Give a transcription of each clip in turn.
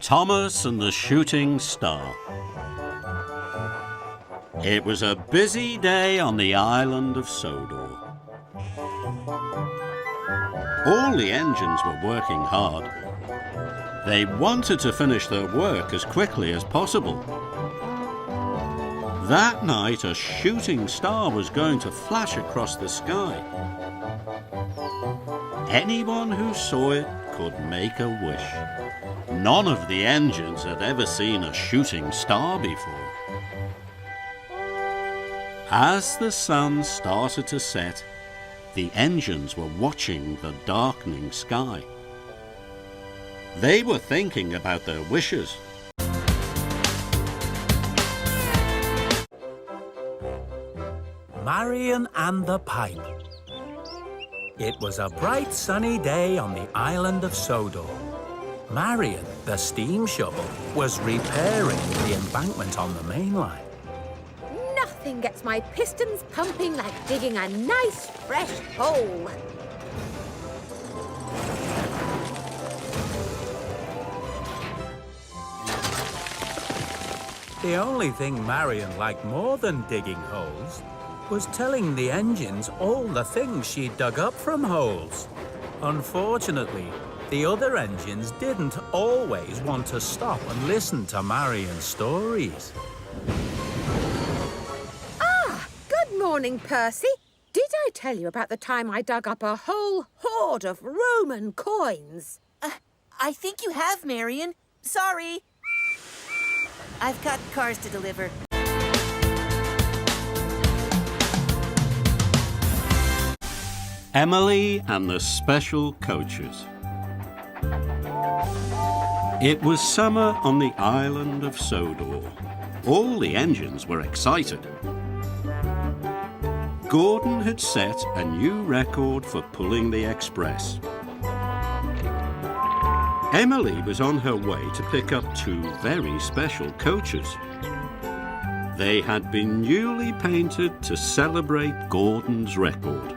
Thomas and the Shooting Star. It was a busy day on the island of Sodor. All the engines were working hard. They wanted to finish their work as quickly as possible. That night, a shooting star was going to flash across the sky. Anyone who saw it could make a wish. None of the engines had ever seen a shooting star before. As the sun started to set, the engines were watching the darkening sky. They were thinking about their wishes. Marion and the Pipe. It was a bright sunny day on the island of Sodor. Marion, the steam shovel, was repairing the embankment on the main line. Nothing gets my pistons pumping like digging a nice fresh hole. The only thing Marion liked more than digging holes was telling the engines all the things she dug up from holes. Unfortunately, the other engines didn't always want to stop and listen to Marion's stories. Good morning, Percy. Did I tell you about the time I dug up a whole hoard of Roman coins? I think you have, Marion. Sorry. I've got cars to deliver. Emily and the Special Coaches. It was summer on the island of Sodor. All the engines were excited. Gordon had set a new record for pulling the express. Emily was on her way to pick up two very special coaches. They had been newly painted to celebrate Gordon's record.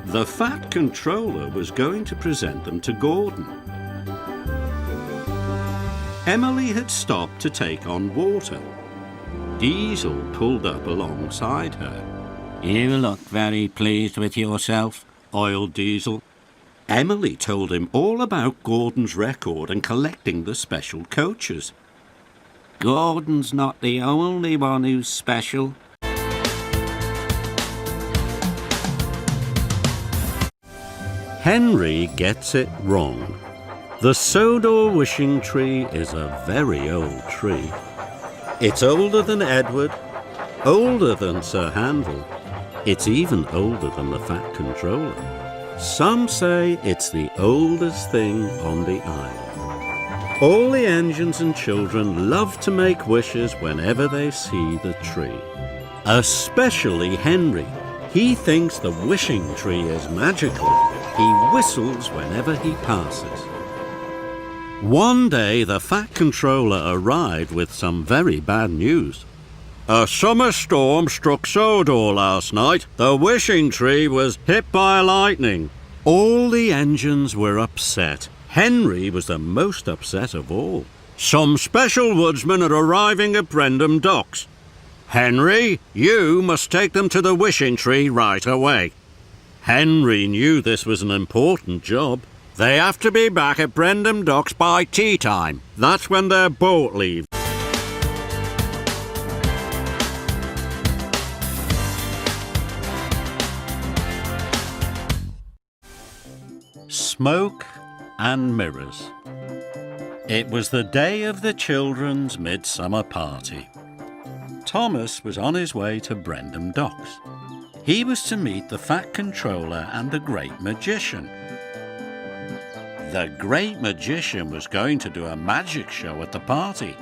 The Fat Controller was going to present them to Gordon. Emily had stopped to take on water. Diesel pulled up alongside her. "You look very pleased with yourself," oiled Diesel. Emily told him all about Gordon's record and collecting the special coaches. "Gordon's not the only one who's special." Henry gets it wrong. The Sodor wishing tree is a very old tree. It's older than Edward, older than Sir Handel. It's even older than the Fat Controller. Some say it's the oldest thing on the island. All the engines and children love to make wishes whenever they see the tree. Especially Henry. He thinks the wishing tree is magical. He whistles whenever he passes. One day, the Fat Controller arrived with some very bad news. "A summer storm struck Sodor last night. The wishing tree was hit by lightning." All the engines were upset. Henry was the most upset of all. "Some special woodsmen are arriving at Brendam Docks. Henry, you must take them to the wishing tree right away." Henry knew this was an important job. They have to be back at Brendam Docks by tea time. That's when their boat leaves. Smoke and mirrors. It was the day of the children's midsummer party. Thomas was on his way to Brendam Docks. He was to meet the Fat Controller and the Great Magician. The Great Magician was going to do a magic show at the party.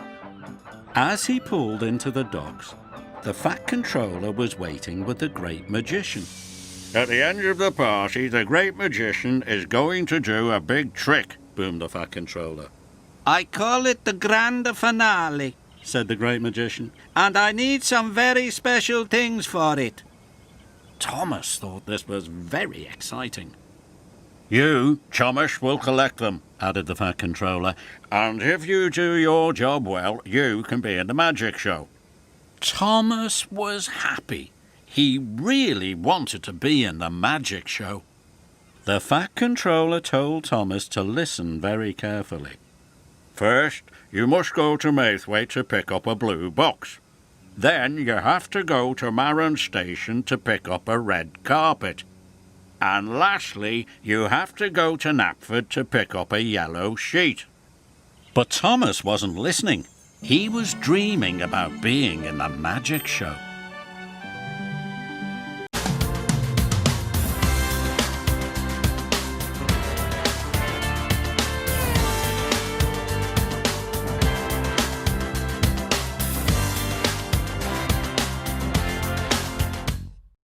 As he pulled into the docks, the Fat Controller was waiting with the Great Magician. "At the end of the party, the Great Magician is going to do a big trick," boomed the Fat Controller. "I call it the grand finale. said the great magician, "and I need some very special things for it." Thomas thought this was very exciting. "You, Thomas, will collect them," added the Fat Controller, "and if you do your job well, you can be in the magic show." Thomas was happy. He really wanted to be in the magic show. The Fat Controller told Thomas to listen very carefully. "First, you must go to Maithwaite to pick up a blue box. Then you have to go to Marron Station to pick up a red carpet. And lastly, you have to go to Knapford to pick up a yellow sheet." But Thomas wasn't listening. He was dreaming about being in the magic show.